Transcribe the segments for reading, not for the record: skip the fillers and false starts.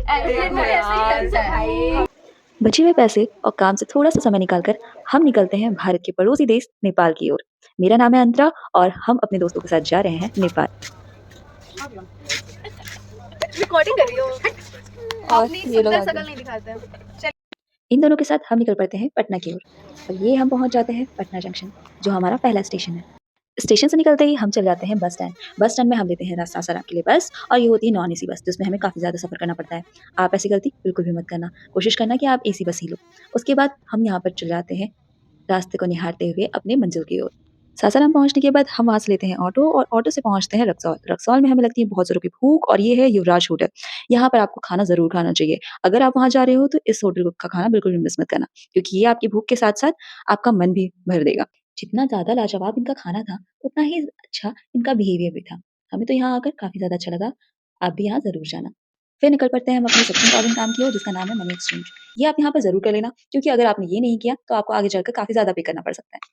देखो यार भाई। बचे हुए पैसे और काम से थोड़ा सा समय निकालकर हम निकलते हैं भारत के पड़ोसी देश नेपाल की ओर। मेरा नाम है अंतरा और हम अपने दोस्तों के साथ जा रहे हैं नेपाल। रिकॉर्डिंग कर रही हो और अपनी ये लोग सुंदर आगे शकल नहीं दिखाते हैं। इन दोनों के साथ हम निकल पड़ते हैं पटना की ओर और ये हम पहुंच जाते हैं पटना जंक्शन, जो हमारा पहला स्टेशन है। स्टेशन से निकलते ही हम चले जाते हैं बस स्टैंड। बस स्टैंड में हम लेते हैं सासाराम के लिए बस, और ये होती है नॉन एसी बस, जिसमें हमें काफ़ी ज़्यादा सफ़र करना पड़ता है। आप ऐसी गलती बिल्कुल भी मत करना, कोशिश करना कि आप एसी बस ही लो। उसके बाद हम यहाँ पर चले जाते हैं रास्ते को निहारते हुए अपने मंजिल की ओर। सासाराम पहुँचने के बाद हम वहाँ से लेते हैं ऑटो और ऑटो से पहुँचते हैं रक्सौल। रक्सौल में हमें लगती है बहुत ज़ोरों की भूख और ये है युवराज होटल। यहाँ पर आपको खाना ज़रूर खाना चाहिए। अगर आप वहाँ जा रहे हो तो इस होटल का खाना बिल्कुल भी मिस मत करना, क्योंकि ये आपकी भूख के साथ-साथ आपका मन भी भर देगा। जितना ज़्यादा लाजवाब इनका खाना था, उतना ही अच्छा इनका बिहेवियर भी था। हमें तो यहाँ आकर काफ़ी ज़्यादा अच्छा लगा। आप भी यहाँ ज़रूर जाना। फिर निकल पड़ते हैं हम अपने सबसे इम्पोर्टेंट काम की ओर, जिसका नाम है मनी एक्सचेंज। ये आप यहाँ पर ज़रूर कर लेना, क्योंकि अगर आपने ये नहीं किया तो आपको आगे चलकर काफ़ी ज़्यादा पे करना पड़ सकता है।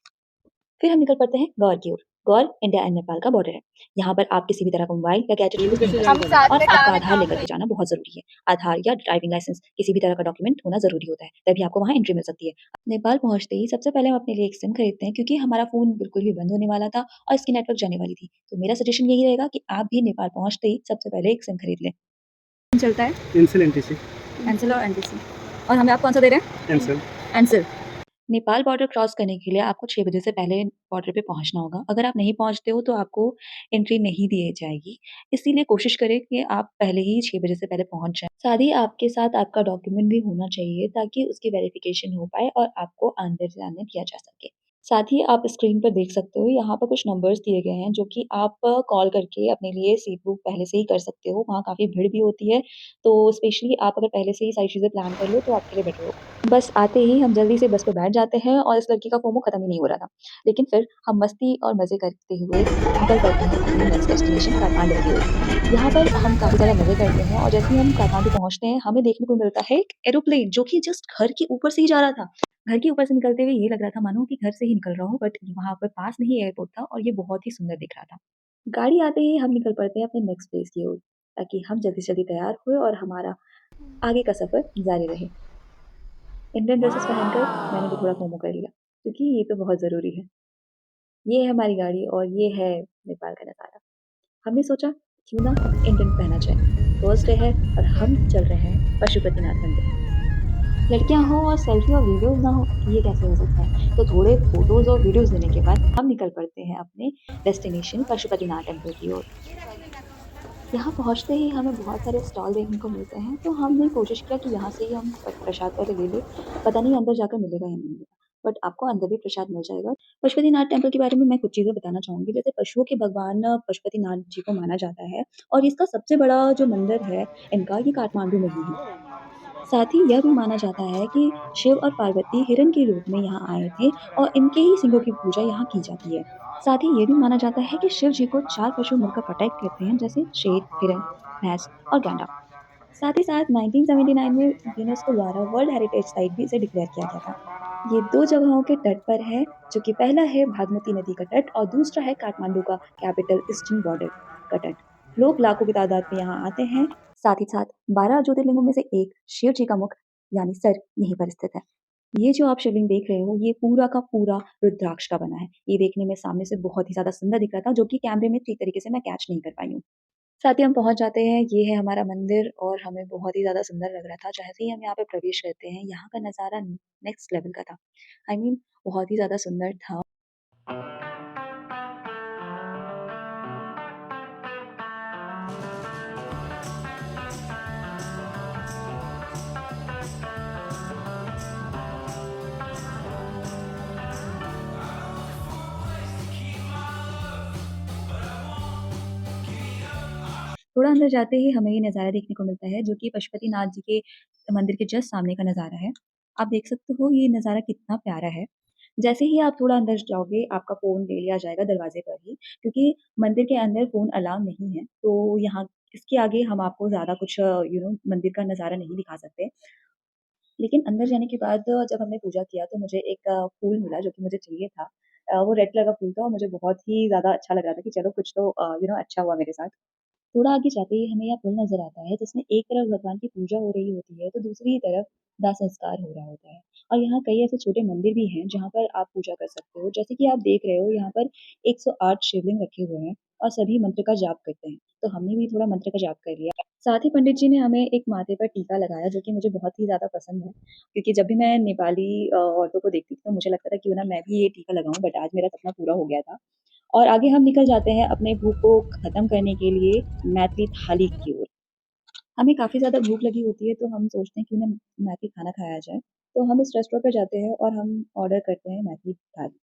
फिर हम निकल पड़ते हैं गौर की ओर। गौर इंडिया एंड नेपाल का बॉर्डर है। यहाँ पर आप किसी भी तरह का मोबाइल या गैजेट यूज़ नहीं कर हम सकते साथ और में आपका आधार काम लेकर के करें। जाना बहुत ज़रूरी है। आधार या ड्राइविंग लाइसेंस, किसी भी तरह का डॉक्यूमेंट होना ज़रूरी होता है, तभी आपको वहाँ एंट्री मिल सकती है। नेपाल पहुँचते ही सबसे पहले हम अपने लिए एक सिम खरीदते हैं, क्योंकि हमारा फ़ोन बिल्कुल भी बंद होने वाला था और इसकी नेटवर्क जाने वाली थी। तो मेरा सजेशन यही रहेगा कि आप भी नेपाल पहुँचते ही सबसे पहले एक सिम खरीद लें। चलता है एंसेल एनटीसी। एंसिल और एनटीसी। और हमें आप कौन सा दे रहे हैं? एंसेल। एंसिल। नेपाल बॉर्डर क्रॉस करने के लिए आपको 6 बजे से पहले बॉर्डर पे पहुँचना होगा। अगर आप नहीं पहुँचते हो तो आपको एंट्री नहीं दी जाएगी। इसीलिए कोशिश करें कि आप पहले ही 6 बजे से पहले पहुँच जाएँ। साथ ही आपके साथ आपका डॉक्यूमेंट भी होना चाहिए, ताकि उसकी वेरिफ़िकेशन हो पाए और आपको अंदर जाने दिया जा सके। साथ ही आप स्क्रीन पर देख सकते हो, यहाँ पर कुछ नंबर्स दिए गए हैं, जो कि आप कॉल करके अपने लिए सीट बुक पहले से ही कर सकते हो। वहाँ काफ़ी भीड़ भी होती है, तो स्पेशली आप अगर पहले से ही सारी चीज़ें प्लान कर लो तो आपके लिए बेटर होगा। बस आते ही हम जल्दी से बस पे बैठ जाते हैं और इस लड़की का फोमो खत्म ही नहीं हो रहा था। लेकिन फिर हम मस्ती और मज़े करते हुए निकल पड़ते हैं अपने नेक्स्ट डेस्टिनेशन काठमांडू की ओर। यहाँ पर हम काफ़ी ज़्यादा मज़े करते हैं और जैसे ही हम काठमांडू पहुँचते हैं, हमें देखने को मिलता है एक एरोप्लेन, जो कि जस्ट घर के ऊपर से ही जा रहा था। घर के ऊपर से निकलते हुए ये लग रहा था मानो कि घर से ही निकल रहा हूँ, बट वहाँ पर पास में ही एयरपोर्ट था और ये बहुत ही सुंदर दिख रहा था। गाड़ी आते ही हम निकल पड़ते हैं अपने नेक्स्ट प्लेस की ओर, ताकि हम जल्दी से जल्दी तैयार हुए और हमारा आगे का सफ़र जारी रहे। इंडियन ड्रेसेस पहनकर मैंने भी थोड़ा फोमो कर लिया, क्योंकि ये तो बहुत ज़रूरी है। ये है हमारी गाड़ी और ये है नेपाल का नज़ारा। हमने सोचा क्यों ना इंडियन पहना जाए। फर्स्ट डे है और हम चल रहे हैं पशुपतिनाथ मंदिर। लड़कियां हो और सेल्फी और वीडियोस ना हो, ये कैसे हो सकता है? तो थोड़े फोटोज और वीडियोस लेने के बाद हम निकल पड़ते हैं अपने डेस्टिनेशन पशुपतिनाथ टेम्पल की ओर। यहाँ पहुँचते ही हमें बहुत सारे स्टॉल देखने को मिलते हैं, तो हमने कोशिश किया कि यहाँ से ही हम प्रसाद पहले ले लें। पता नहीं अंदर जाकर मिलेगा या नहीं मिलेगा, बट आपको अंदर भी प्रसाद मिल जाएगा। पशुपतिनाथ टेम्पल के बारे में मैं कुछ चीज़ें बताना चाहूँगी। जैसे पशुओं के भगवान पशुपतिनाथ जी को माना जाता है, और इसका सबसे बड़ा जो मंदिर है इनका, ये काठमांडू में ही है। साथ ही यह भी माना जाता है कि शिव और पार्वती हिरण के रूप में यहाँ आए थे और इनके ही सिंगों की पूजा यहाँ की जाती है। साथ ही ये भी माना जाता है कि शिव जी को 4 पशु मिलकर प्रोटेक्ट करते हैं, जैसे शेर, हिरण, भैंस और गैंडा। साथ ही साथ 1979 में यूनेस्को द्वारा वर्ल्ड हेरिटेज साइट भी इसे डिक्लेयर किया गया था। ये 2 जगहों के तट पर है, जो कि पहला है बागमती नदी का तट और दूसरा है काठमांडू का कैपिटल ईस्टर्न बॉर्डर का तट। लोग लाखों की तादाद में यहाँ आते हैं। साथ ही साथ 12 ज्योतिर्लिंगों में से एक शिव जी का मुख यानी सर यहीं पर स्थित है। ये जो आप शिवलिंग देख रहे हो, ये पूरा का पूरा रुद्राक्ष का बना है। ये देखने में सामने से बहुत ही ज़्यादा सुंदर दिख रहा था, जो कि कैमरे में ठीक तरीके से मैं कैच नहीं कर पाई हूँ। साथ ही हम पहुँच जाते हैं, ये है हमारा मंदिर और हमें बहुत ही ज़्यादा सुंदर लग रहा था। जैसे ही हम यहाँ पे प्रवेश करते हैं, यहाँ का नज़ारा नेक्स्ट लेवल का था। आई मीन बहुत ही ज़्यादा सुंदर था। थोड़ा अंदर जाते ही हमें ये नज़ारा देखने को मिलता है, जो कि पशुपतिनाथ जी के मंदिर के जस्ट सामने का नज़ारा है। आप देख सकते हो ये नज़ारा कितना प्यारा है। जैसे ही आप थोड़ा अंदर जाओगे, आपका फ़ोन ले लिया जाएगा दरवाज़े पर ही, क्योंकि मंदिर के अंदर फ़ोन अलाउ नहीं है। तो यहाँ इसके आगे हम आपको ज़्यादा कुछ मंदिर का नज़ारा नहीं दिखा सकते। लेकिन अंदर जाने के बाद जब हमने पूजा किया, तो मुझे एक फूल मिला, जो कि मुझे चाहिए था। वो रेड कलर का फूल था और मुझे बहुत ही ज़्यादा अच्छा लग रहा था कि चलो कुछ तो अच्छा हुआ मेरे साथ। थोड़ा आगे जाते ही हमें यहाँ पुल नज़र आता है जिसमें एक तरफ भगवान की पूजा हो रही होती है तो दूसरी तरफ दाह संस्कार हो रहा होता है। और यहाँ कई ऐसे छोटे मंदिर भी हैं जहाँ पर आप पूजा कर सकते हो। जैसे कि आप देख रहे हो यहाँ पर 108 शिवलिंग रखे हुए हैं और सभी मंत्र का जाप करते हैं। तो हमने भी थोड़ा मंत्र का जाप कर लिया। साथ ही पंडित जी ने हमें एक माथे पर टीका लगाया जो कि मुझे बहुत ही ज़्यादा पसंद है, क्योंकि जब भी मैं नेपाली औरतों को देखती थी तो मुझे लगता था क्यों ना मैं भी ये टीका लगाऊं, बट आज मेरा सपना पूरा हो गया था। और आगे हम निकल जाते हैं अपने भूख को खत्म करने के लिए मैथिली थाली की ओर। हमें काफ़ी ज़्यादा भूख लगी होती है तो हम सोचते हैं क्यों ना मैथिली खाना खाया जाए। तो हम इस रेस्टोरेंट पर जाते हैं और हम ऑर्डर करते हैं मैथिली थाली।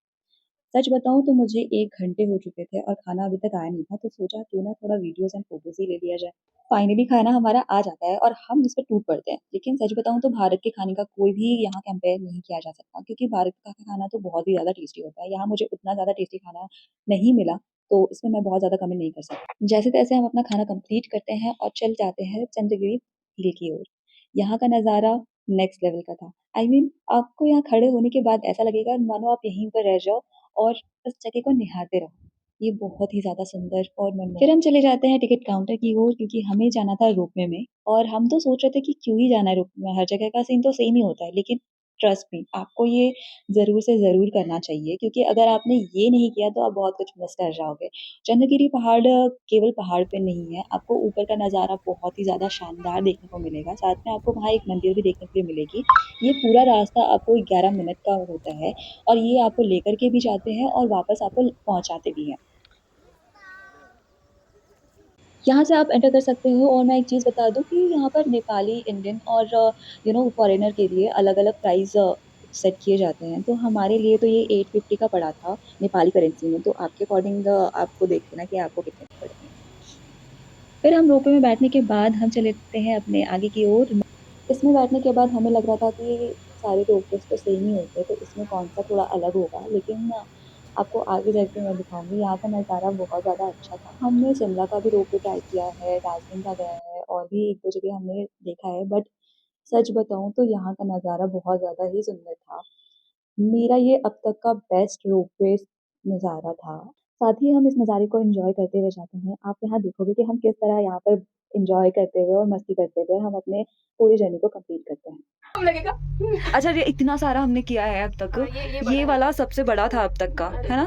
सच बताऊँ तो मुझे 1 घंटे हो चुके थे और खाना अभी तक आया नहीं था, तो सोचा क्यों ना थोड़ा वीडियोज़ एंड फ़ोटोज़ ही ले लिया जाए। फाइनली खाना हमारा आ जाता है और हम इस पे टूट पड़ते हैं। लेकिन सच बताऊँ तो भारत के खाने का कोई भी यहाँ कंपेयर नहीं किया जा सकता, क्योंकि भारत का खाना तो बहुत ही ज़्यादा टेस्टी होता है। यहाँ मुझे उतना ज़्यादा टेस्टी खाना नहीं मिला, तो इसमें मैं बहुत ज़्यादा कमेंट नहीं कर सकती। जैसे-तैसे हम अपना खाना कंप्लीट करते हैं और चल जाते हैं चंद्रगिरी हिल की ओर। यहाँ का नज़ारा नेक्स्ट लेवल का था। आई मीन आपको यहाँ खड़े होने के बाद ऐसा लगेगा मानो आप यहीं पर रह जाओ और उस जगह को निहारते रहो। ये बहुत ही ज़्यादा सुंदर और मनमोहक। फिर हम चले जाते हैं टिकट काउंटर की ओर, क्योंकि हमें जाना था रोपवे में और हम तो सोच रहे थे कि क्यों ही जाना है रोपवे में, हर जगह का सीन तो सेम ही होता है। लेकिन ट्रस्ट मी, आपको ये ज़रूर से ज़रूर करना चाहिए, क्योंकि अगर आपने ये नहीं किया तो आप बहुत कुछ मिस कर जाओगे। चंद्रगिरी पहाड़ केवल पहाड़ पे नहीं है, आपको ऊपर का नज़ारा बहुत ही ज़्यादा शानदार देखने को मिलेगा। साथ में आपको वहाँ एक मंदिर भी देखने के लिए मिलेगी। ये पूरा रास्ता आपको 11 मिनट का होता है और ये आपको लेकर के भी जाते हैं और वापस आपको पहुँचाते भी हैं। यहाँ से आप एंटर कर सकते हो और मैं एक चीज़ बता दूँ कि यहाँ पर नेपाली, इंडियन और फॉरेनर के लिए अलग-अलग प्राइस सेट किए जाते हैं। तो हमारे लिए तो ये 850 का पड़ा था नेपाली करेंसी में, तो आपके अकॉर्डिंग आपको देख लेना कि आपको कितने के पड़ेंगे। फिर हम रोपवे में बैठने के बाद हम चले जाते हैं अपने आगे की ओर। इसमें बैठने के बाद हमें लग रहा था कि सारे रोपवेज़ तो सेम ही होते हैं, तो इसमें कौन-सा थोड़ा अलग होगा, लेकिन आपको आगे जाके मैं दिखाऊँगी। यहाँ का नज़ारा बहुत ज़्यादा अच्छा था। हमने शिमला का भी रोपवे ट्राई किया है, दार्जिलिंग का गया है और भी 1-2 जगह हमने देखा है, बट सच बताऊँ तो यहाँ का नज़ारा बहुत ज़्यादा ही सुंदर था। मेरा ये अब तक का बेस्ट रोपवे नज़ारा था। साथ ही हम इस नज़ारे को एन्जॉय करते हुए जाते हैं। आप यहाँ देखोगे कि हम किस तरह यहाँ पर एन्जॉय करते हुए और मस्ती करते हुए हम अपने पूरी जर्नी को कंप्लीट करते हैं। लगेगा। अच्छा, ये इतना सारा हमने किया है अब तक। ये वाला सबसे बड़ा था अब तक का, है ना?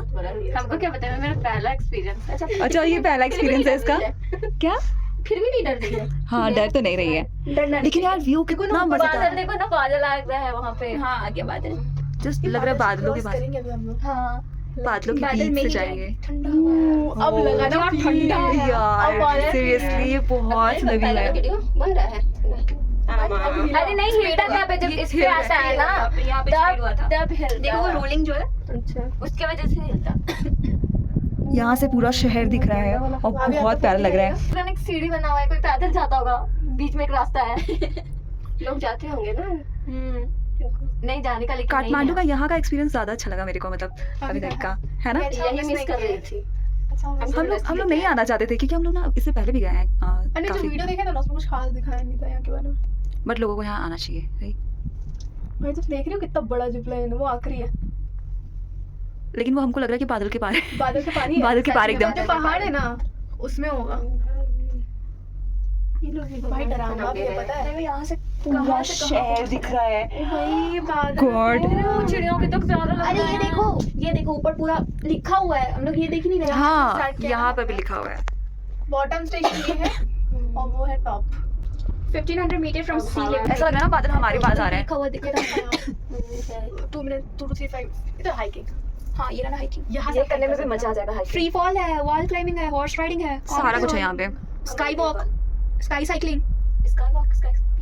हमको क्या पता है, मेरा पहला एक्सपीरियंस है। अच्छा, ये पहला एक्सपीरियंस है इसका? क्या? फिर भी नहीं डर रही है। हाँ, डर तो नहीं रही है। डरना लेकिन यार व्यू कितना मजेदार बादल है। देखो ना, बादल आ रहा है वहाँ पे। हाँ, आगे बादल। जस्ट लग रहा है बादलों के हाँ, बादलों के बादल बीच में से ही जाएंगे। अब लगा ना ठंडा है। यार सीरियसली ये बहुत लगी है। बन रहा है। अरे नहीं हिलता तब जब इस पे आता है ना, तब हिलता। देखो वो रोलिंग जो है, अच्छा उसके वजह से हिलता। यहाँ से पूरा शहर दिख रहा है और बहुत प्यारा लग रहा है। एक सीढ़ी बना हुआ है, कोई पैदल जाता होगा, बीच में एक रास्ता है। लोग जाते होंगे ना। नहीं जाने का, लेकिन काठमांडू का यहाँ का एक्सपीरियंस ज्यादा अच्छा लगा मेरे को, मतलब अभी तक का, है ना? यही मिस कर रही थी। हम लोग नहीं आना चाहते थे क्योंकि हम लोग ना इससे पहले भी गए हैं जो वीडियो देखे था ना उसमें कुछ खास दिखाया नहीं था यहाँ के बारे में, बट लोगों को यहाँ आना चाहिए। मैं तो देख रही हूँ कितना बड़ा जिप लाइन है, वो आखिरी है। लेकिन वो हमको लग रहा है कि बादल के पार है। बादल के पानी है, बादल के पार एकदम। जो पहाड़ है ना उसमें होगा। भाई डरावना भी है, पता है? यहाँ से पूरा शहर दिख रहा है भाई बादल। गॉड, चिड़ियों के तो ज्यादा लग अरे ये देखो ऊपर पूरा लिखा हुआ है, हम लोग ये देख ही नहीं रहे। हाँ यहाँ पे भी लिखा हुआ है। बॉटम स्टेशन ये है और वो है top. 1500 metre from sea level. ऐसा लग रहा है ना बादल हमारे पास आ रहे हैं। लिखा हुआ दिख रहा है। 2 मिनट 2 to 3 5 ये तो हाइकिंग। हाँ, ये रहा हाइकिंग। यहाँ ये करने में भी मजा आ जाएगा। हाइकिंग, फ्री फॉल है, वॉल क्लाइंबिंग है, हॉर्स राइडिंग है, सारा कुछ है यहाँ पे। Sky walk, sky cycling. Sky walk,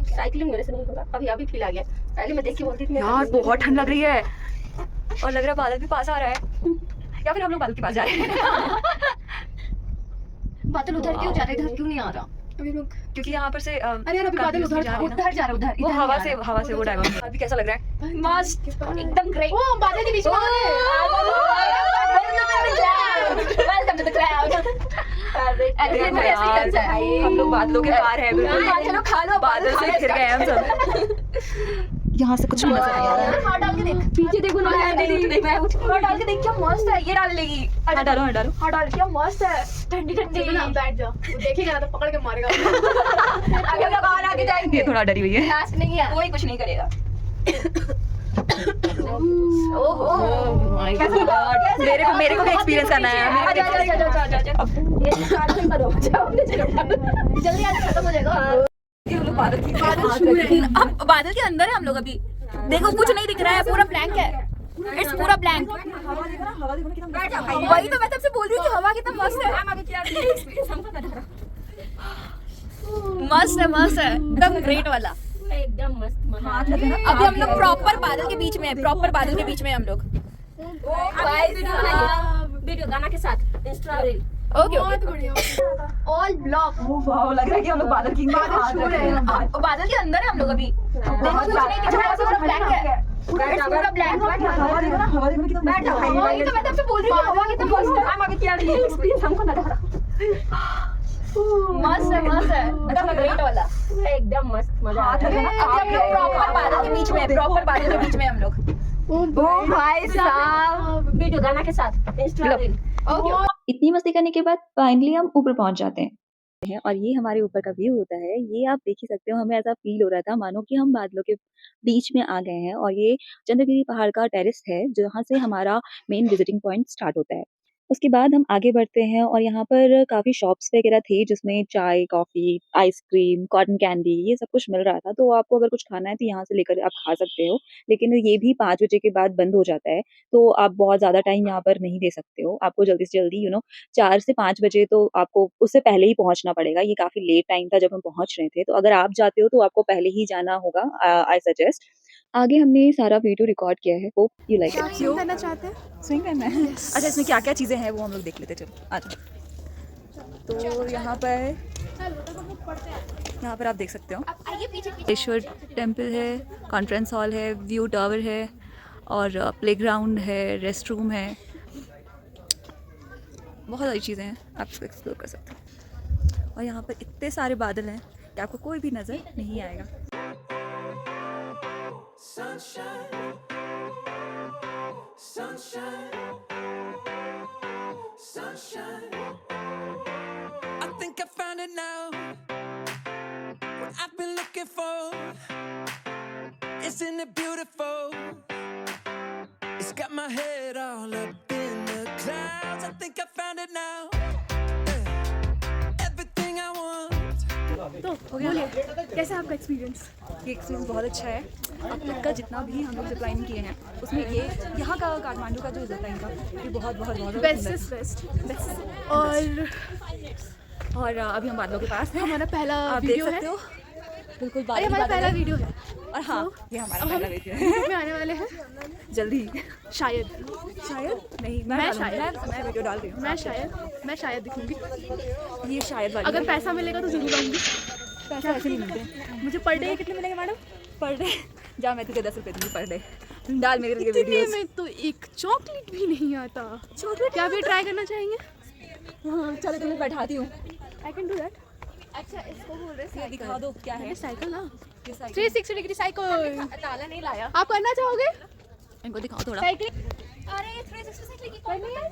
cycling मेरे से नहीं होगा। अभी फील आ गया। पहले मैं देख के बोलती थी यार बहुत ठंड लग रही है और लग रहा है बादल भी पास आ रहा है, या फिर हम लोग बादल के पास जा रहे हैं। बादल उधर क्यों जा रहे, इधर क्यों नहीं आ रहा? अभी रुक, क्योंकि यहाँ पर से अरे यार अभी बादल उधर जा रहे हैं ना। उधर जा रहा, उधर वो हवा से वो डायवर्ट। अभी कैसा लग रहा है? मस्त, एकदम ग्रेट। वो बादल के बीच में वेलकम टू द क्लाउड। हम लोग बादलों के पार है बिल्कुल। चलो खा लो, बादल से घिर गए हम सब। यहाँ से कुछ नजर नहीं आ रहा है। हाथ डाल के देख, पीछे देखो ना, मैं उठ हाथ डाल के देख, क्या मस्त है, ये डाल लेगी। हाँ डालो हाँ डालो। हाथ डाल, क्या मस्त है, ठंडी ठंडी। बैठ जा, वो देखेगा ना तो पकड़ के मारेगा। अभी हम लोग और आगे जाएंगे। ये थोड़ा डरी हुई है। लास्ट नहीं है, कोई कुछ नहीं करेगा। ओहो मेरे को भी एक्सपीरियंस करना है। जल्दी आज खत्म हो जाएगा। हम लोग बादल के अंदर है हम लोग अभी। देखो कुछ नहीं दिख रहा है, पूरा ब्लैंक है, इट्स पूरा ब्लैंक। वही तो मैं सबसे बोल रही हूँ कि हवा कितना मस्त है। मस्त है एकदम ग्रेट वाला, एकदम मस्त। अभी हम लोग प्रॉपर बादल के बीच में हम लोग। वीडियो गाना के साथ Insta reel. Okay all block. Wow लग रहा है कि हम लोग बादल किंग में हाथ रख रहे हैं। बादल के अंदर है हम लोग अभी। देखो कुछ नहीं दिख रहा है, पूरा ब्लैंक है, पूरा ब्लैंक। हवा देखो ना कितना बैठ जाओ। वही तो मैं सबसे बोल रही हूँ, हवा कितना मस्त है। हम आगे क्या एक्सपीरियंस हमको ना रहा। मस्त है एकदम ग्रेट वाला, एकदम मस्त मजा आ रहा है। अभी हम लोग प्रॉपर बादल के बीच में हम लोग। ओ भाई साहब, वीडियो गाना के साथ इंस्टा रील। ओके इतनी मस्ती करने के बाद फाइनली हम ऊपर पहुंच जाते हैं और ये हमारे ऊपर का व्यू होता है। ये आप देख ही सकते हो, हमें ऐसा फील हो रहा था मानो कि हम बादलों के बीच में आ गए हैं। और ये चंद्रगिरी पहाड़ का टेरेस है जहाँ से हमारा मेन विजिटिंग पॉइंट स्टार्ट होता है। उसके बाद हम आगे बढ़ते हैं और यहाँ पर काफ़ी शॉप्स वगैरह थे जिसमें चाय, कॉफ़ी, आइसक्रीम, कॉटन कैंडी ये सब कुछ मिल रहा था। तो आपको अगर कुछ खाना है तो यहाँ से लेकर आप खा सकते हो, लेकिन ये भी 5 बजे के बाद बंद हो जाता है। तो आप बहुत ज़्यादा टाइम यहाँ पर नहीं दे सकते हो। आपको जल्दी से जल्दी 4 से 5 बजे तो आपको उससे पहले ही पहुँचना पड़ेगा। ये काफ़ी लेट टाइम था जब हम पहुँच रहे थे। तो अगर आप जाते हो तो आपको पहले ही जाना होगा। I suggest. आगे हमने सारा वीडियो रिकॉर्ड किया है। Hope you like it. Swing करना चाहते हैं? स्विंग करना है। अच्छा इसमें क्या क्या चीज़ें हैं वो हम लोग देख लेते। चलो आ जाओ। तो यहाँ पर आप देख सकते हो ईश्वर टेम्पल है, कॉन्फ्रेंस हॉल है, व्यू टावर है और प्लेग्राउंड है, रेस्ट रूम है, बहुत सारी चीज़ें हैं, आप इसको एक्सप्लोर कर सकते हो। और यहाँ पर इतने सारे बादल हैं कि आपको कोई भी नज़र नहीं आएगा। Sunshine, sunshine. I think I found it now. What I've been looking for. Isn't it beautiful? It's got my head all up in the clouds. I think I found it now. Everything I want. तो बोलिए कैसा आपका experience? ये experience बहुत अच्छा है। अब तक का जितना भी हम लोग ज़िपलाइन किए हैं उसमें ये यहाँ का काठमांडू का जो ज़िपलाइन था ये बहुत बेस्ट और अभी हम बादलों के पास हैं। हमारा पहला आप देख वीडियो सकते है। हो बिल्कुल अरे हमारा पहला वीडियो है और हाँ ये हमारा पहला वीडियो है। में आने वाले हैं जल्दी शायद नहीं मैं वीडियो डाल रही हूँ। मैं शायद दिखूंगी। ये शायद वाली अगर पैसा मिलेगा तो जरूर आऊंगी। पैसा ऐसे नहीं मिलते मुझे पर डे कितने मिलेंगे मैडम? पर डे जा मैं तुझे 10 रुपये दूँगी पर डे। डाल मेरे लिए इतने वीडियोस। में तो एक चॉकलेट भी नहीं आता। चॉकलेट क्या भी ट्राई करना चाहेंगे? हाँ चलो तुम्हें बैठाती हूँ। I can do that. अच्छा इसको बोल रहे ये दिखा दो क्या है। साइकिल ना, ये साइकिल 360 डिग्री साइकिल। ताला नहीं लाया। आप करना चाहोगे? इनको दिखाओ थोड़ा। साइकिल अरे ये 360 साइकिल की करनी है?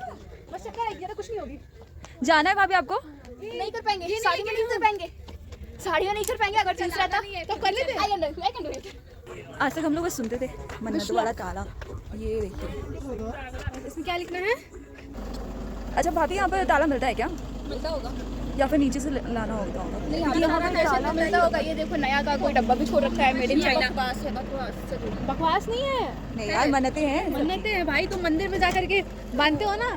बस चक्कर आएगी, कुछ नहीं होगी। जाना है भाभी आपको? नहीं कर पाएंगे, साड़ी में नहीं कर पाएंगे, साड़ियाँ नहीं कर पाएंगे। अगर जींस रहता तो कर लेते हैं। I can do it। आज तक हम लोग बस सुनते थे मन्नत वाला ताला। ये देखिए इसमें क्या लिखना है? अच्छा भाभी यहाँ पर ताला मिलता है क्या मिलता होगा। या फिर नीचे से लाना होता होगा? नहीं यहाँ पे ताला मिलता होगा। ये देखो नया का कोई डब्बा भी छोड़ रखा है मेड इन चाइना। बकवास नहीं है, नहीं यार मन्नतें हैं। मन्नतें हैं भाई। तुम मंदिर में जाकर के बांधते हो ना।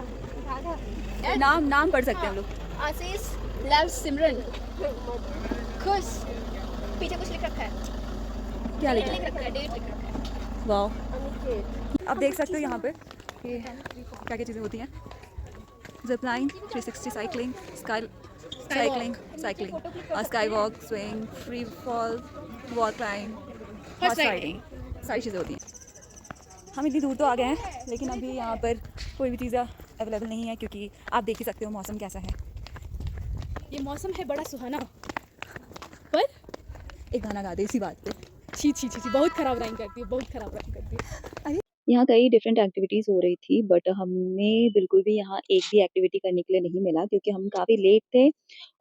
नाम पढ़ सकते हैं हम लोग। आशीष लव सिमरन खुश। पीछे कुछ लिख रखा है, क्या लिखा लिख रखा है, डेट लिख रखा है। वाह आप देख सकते हो यहाँ पे ये क्या क्या चीज़ें होती हैं। Zipline, 360 cycling, cycling, sky walk, swing, free fall, wall climb, horse riding, सारी चीज़ें होती हैं। हम इतनी दूर तो आ गए हैं लेकिन अभी यहाँ पर कोई भी चीज़ अवेलेबल नहीं है क्योंकि आप देख ही सकते हो मौसम कैसा है। ये मौसम है बड़ा सुहाना, पर एक गाना गा दे इसी बात पे। छी छी छी छी, बहुत खराब ड्राइंग करती है, बहुत खराब ड्राइंग करती है। यहाँ कई डिफरेंट एक्टिविटीज़ हो रही थी बट हमें बिल्कुल भी यहाँ एक भी एक्टिविटी करने के लिए नहीं मिला क्योंकि हम काफ़ी लेट थे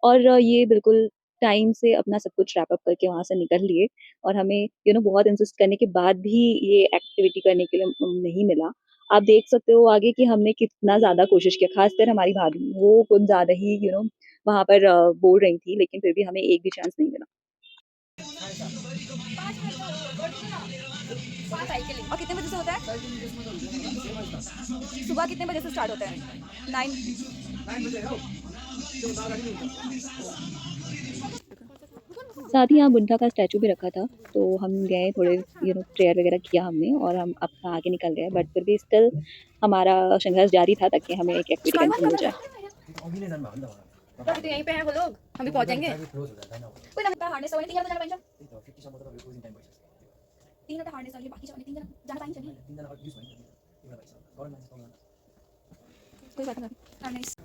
और ये बिल्कुल टाइम से अपना सब कुछ रैप अप करके वहाँ से निकल लिए और हमें बहुत इंसिस्ट करने के बाद भी ये एक्टिविटी करने के लिए नहीं मिला। आप देख सकते हो आगे कि हमने कितना ज़्यादा कोशिश किया, खासकर हमारी भाभी वो कुछ ज़्यादा ही वहाँ पर बोल रही थी लेकिन फिर भी हमें एक भी चांस नहीं मिला। और कितने बजे से होता है? सुबह कितने बजे से स्टार्ट होता है? 9। साथ ही यहाँ बुद्धा का स्टैचू भी रखा था तो हम गए थोड़े प्रेयर वगैरह किया हमने और हम अपना आगे निकल गए बट फिर भी स्टिल हमारा संघर्ष जारी था ताकि हमें एक एक्टिविटी करने को मिल जाए। तो अभी तो यहीं पे हैं वो लोग, हम भी पहुंचेंगे। कोई ना हार्नेस वाले 3 जन जाना पाएंगे। 3 घंटा हार्नेस वाले बाकी जाने 3 जन जाना पाएंगे चलिए। कोई बात नहीं हार्नेस।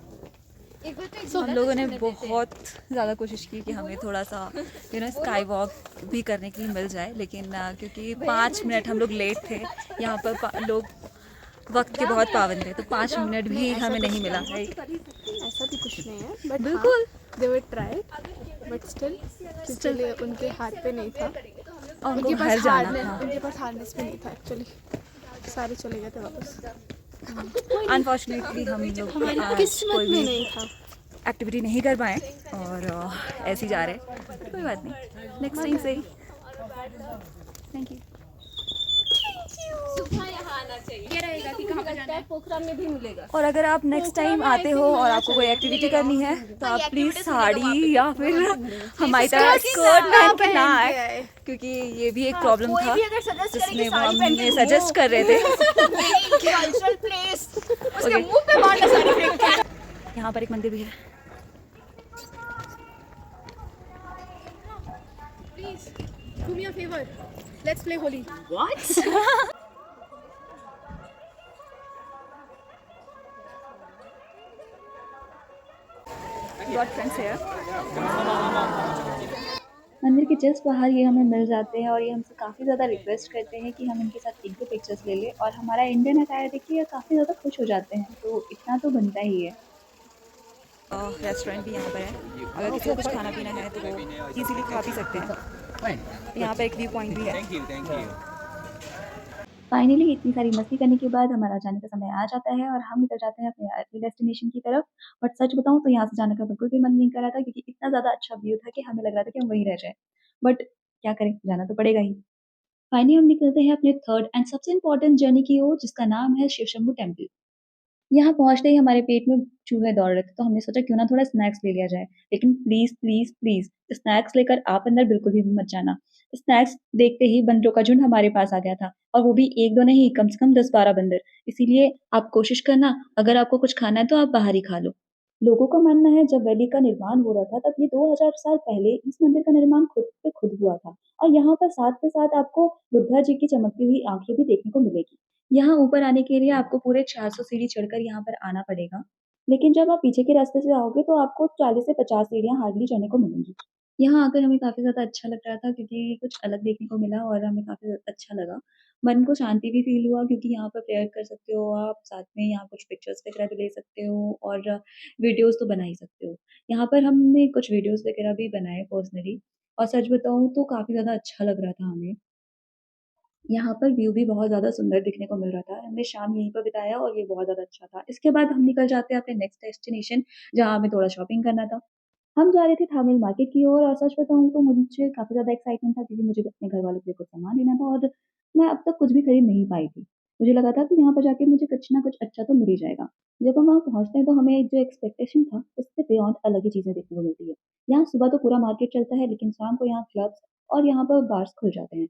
एक बार तो हम लोगों ने बहुत ज़्यादा कोशिश की कि हमें थोड़ा सा स्काई वॉक भी करने के लिए मिल जाए लेकिन क्योंकि 5 मिनट हम लोग लेट थे, यहाँ पर लोग वक्त के बहुत पाबंद थे तो 5 मिनट भी हमें नहीं मिला। ऐसा भी कुछ नहीं है, बट बिल्कुल दे वर ट्राई, बट स्टिल उनके हाथ पे नहीं था, और उनको घर जाना था। उनके पास हार्नेस भी नहीं था एक्चुअली, सारे चले गए थे वापस। अनफॉर्चुनेटली हम लोग हमारी आज किस्मत कोई में भी नहीं था। एक्टिविटी नहीं कर पाए और ऐसे ही जा रहे, कोई बात नहीं, नेक्स्ट टाइम से ही। Thank you. ये रहेगा कि कहाँ पे जाना है, पोखरा में भी मिलेगा। और अगर आप नेक्स्ट टाइम आते हो और आपको कोई एक्टिविटी करनी है तो आप प्लीज़ साड़ी या फिर हमारी तरह स्कर्ट पहन के ना आए क्योंकि ये भी एक प्रॉब्लम था जिसमें वो हमें सजेस्ट कर रहे थे। कल्चरल प्लेस उसके मुंह पे मारना साड़ी फेंक के। यहाँ पर एक मंदिर भी है। Please do me a favour, let's play Holi. Got friends है। मंदिर के जस्ट बाहर ये हमें मिल जाते हैं और ये हमसे काफ़ी ज़्यादा रिक्वेस्ट करते हैं कि हम इनके साथ 1-2 पिक्चर्स ले लें और हमारा इंडियन अटायर देख के ये काफ़ी ज़्यादा खुश हो जाते हैं तो इतना तो बनता ही है। रेस्टोरेंट भी यहाँ पर है, अगर किसी को कुछ खाना पीना है तो वो इजीली खा पी सकते हैं। यहाँ पे एक व्यू पॉइंट भी है। फाइनली इतनी सारी मस्ती करने के बाद हमारा जाने का समय आ जाता है और हम निकल जाते हैं अपने अगले डेस्टिनेशन की तरफ। बट सच बताऊँ तो यहाँ से जाने का बिल्कुल भी मन नहीं कर रहा था क्योंकि इतना ज़्यादा अच्छा व्यू था कि हमें लग रहा था कि हम वहीं रह जाएँ। बट क्या करें, जाना तो पड़ेगा ही। फाइनली हम निकलते हैं अपने थर्ड एंड सबसे इम्पोर्टेंट जर्नी की ओर जिसका नाम है शिव शंभू टेम्पल। यहाँ पहुँचते ही हमारे पेट में चूहे दौड़ रहे थे तो हमने सोचा क्यों ना थोड़ा स्नैक्स ले लिया जाए। लेकिन प्लीज़ प्लीज़ प्लीज़ स्नैक्स लेकर आप अंदर बिल्कुल भी मत जाना। स्नैक्स देखते ही बंदरों का झुंड हमारे पास आ गया था और वो भी 1-2 नहीं, कम से कम 10-12 बंदर। इसीलिए आप कोशिश करना, अगर आपको कुछ खाना है तो आप बाहर ही खा लो। लोगों का मानना है जब वैली का निर्माण हो रहा था तब ये 2000 साल पहले इस मंदिर का निर्माण खुद पे खुद हुआ था और यहाँ पर साथ के साथ आपको बुद्धा जी की चमकती हुई आँखें भी देखने को मिलेगी। यहाँ ऊपर आने के लिए आपको पूरे 400 सीढ़ी चढ़कर यहाँ पर आना पड़ेगा। लेकिन जब आप पीछे के रास्ते से आओगे तो आपको 40 से 50 सीढ़ियाँ हार्डली चढ़ने को मिलेंगी। यहाँ आकर हमें काफ़ी ज़्यादा अच्छा लग रहा था क्योंकि कुछ अलग देखने को मिला और हमें काफ़ी अच्छा लगा। मन को शांति भी फ़ील हुआ क्योंकि यहाँ पर प्रेयर कर सकते हो आप, साथ में यहाँ कुछ पिक्चर्स वगैरह भी ले सकते हो और वीडियोज़ तो बना ही सकते हो। यहाँ पर हमने कुछ वीडियोज़ वगैरह भी बनाए पर्सनली और सच बताऊँ तो काफ़ी ज़्यादा अच्छा लग रहा था हमें। यहाँ पर व्यू भी बहुत ज़्यादा सुंदर दिखने को मिल रहा था। हमने शाम यहीं पर बिताया और ये बहुत ज़्यादा अच्छा था। इसके बाद हम निकल जाते हैं अपने नेक्स्ट डेस्टिनेशन जहाँ हमें थोड़ा शॉपिंग करना था। हम जा रहे थे थामिल मार्केट की ओर और सच बताऊँ तो मुझे काफ़ी ज़्यादा एक्साइटमेंट था क्योंकि मुझे अपने घर वालों के लिए कुछ सामान लेना था और मैं अब तक कुछ भी खरीद नहीं पाई थी। मुझे लगा था कि यहाँ पर जाके मुझे कुछ ना कुछ अच्छा तो मिल ही जाएगा। जब हम वहाँ पहुँचते हैं तो हमें जो एक्सपेक्टेशन था उससे बियॉन्ड अलग ही चीज़ें देखने को मिलती है। यहाँ सुबह तो पूरा मार्केट चलता है लेकिन शाम को यहाँ क्लब्स और यहाँ पर बार्स खुल जाते हैं।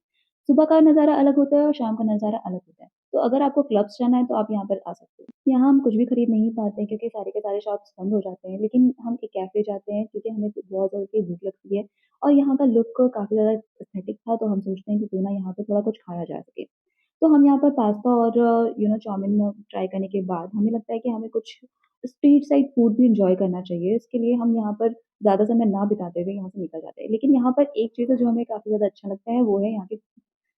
सुबह का नज़ारा अलग होता है और शाम का नज़ारा अलग होता है। तो अगर आपको क्लब्स जाना है तो आप यहाँ पर आ सकते हो। यहाँ हम कुछ भी खरीद नहीं पाते हैं क्योंकि सारे के सारे शॉप्स बंद हो जाते हैं, लेकिन हम एक कैफ़े जाते हैं क्योंकि हमें बहुत ज़्यादा की भूख लगती है और यहाँ का लुक काफ़ी ज़्यादा एस्थेटिक था तो हम सोचते हैं कि क्यों ना यहाँ पे थोड़ा कुछ खाया जा सके। तो हम यहाँ पर पास्ता और चाउमीन ट्राई करने के बाद हमें लगता है कि हमें कुछ स्ट्रीट साइड फूड भी एन्जॉय करना चाहिए। इसके लिए हम यहाँ पर ज़्यादा समय ना बिताते हुए यहाँ से निकल जाते हैं। लेकिन यहाँ पर एक चीज़ है जो हमें काफ़ी ज़्यादा अच्छा लगता है, वो है यहाँ के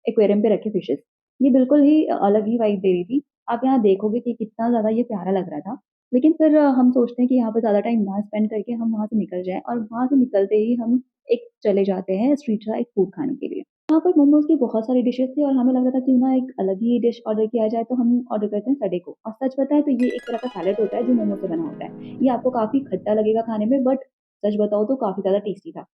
एक्वेरियम पे रखे फिशेज़। ये बिल्कुल ही अलग ही वाइब दे रही थी। आप यहाँ देखोगे कि कितना ज़्यादा ये प्यारा लग रहा था। लेकिन फिर हम सोचते हैं कि यहाँ पे ज़्यादा टाइम ना स्पेंड करके हम वहाँ से निकल जाएँ, और वहाँ से निकलते ही हम एक चले जाते हैं स्ट्रीट साइड फूड खाने के लिए। वहाँ पर मोमोज़ की बहुत सारी डिशेज़ थी, और हमें लग रहा था क्यों ना एक अलग ही डिश ऑर्डर किया जाए, तो हम ऑर्डर करते हैं सडेको। और सच बताएँ तो ये एक तरह का सैलेड होता है जो मोमो से बना होता है। ये आपको काफ़ी खट्टा लगेगा खाने में, बट सच बताऊँ तो काफ़ी ज़्यादा टेस्टी था।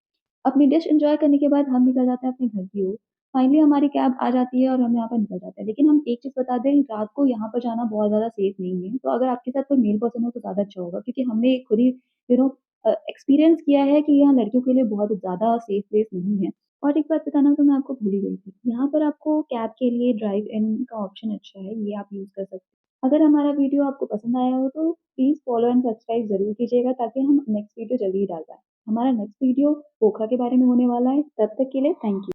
अपनी डिश एन्जॉय करने के बाद हम निकल जाते हैं अपने घर की ओर। फाइनली हमारी कैब आ जाती है और हम यहाँ पर निकल जाते हैं। लेकिन हम एक चीज़ बता दें, रात को यहाँ पर जाना बहुत ज़्यादा सेफ नहीं है। तो अगर आपके साथ कोई मेल पर्सन हो तो ज़्यादा अच्छा होगा, क्योंकि हमने खुद ही यू नो एक्सपीरियंस किया है कि यहाँ लड़कियों के लिए बहुत ज़्यादा सेफ प्लेस नहीं है। और एक बात बताना तो मैं आपको भूल ही गई थी। यहाँ पर आपको कैब के लिए ड्राइव इन का ऑप्शन अच्छा है, ये आप यूज़ कर सकते हैं। अगर हमारा वीडियो आपको पसंद आया हो तो प्लीज़ फॉलो एंड सब्सक्राइब ज़रूर कीजिएगा, ताकि हम नेक्स्ट वीडियो जल्दी ही डाल पाएँ। हमारा नेक्स्ट वीडियो पोखरा के बारे में होने वाला है। तब तक के लिए थैंक यू।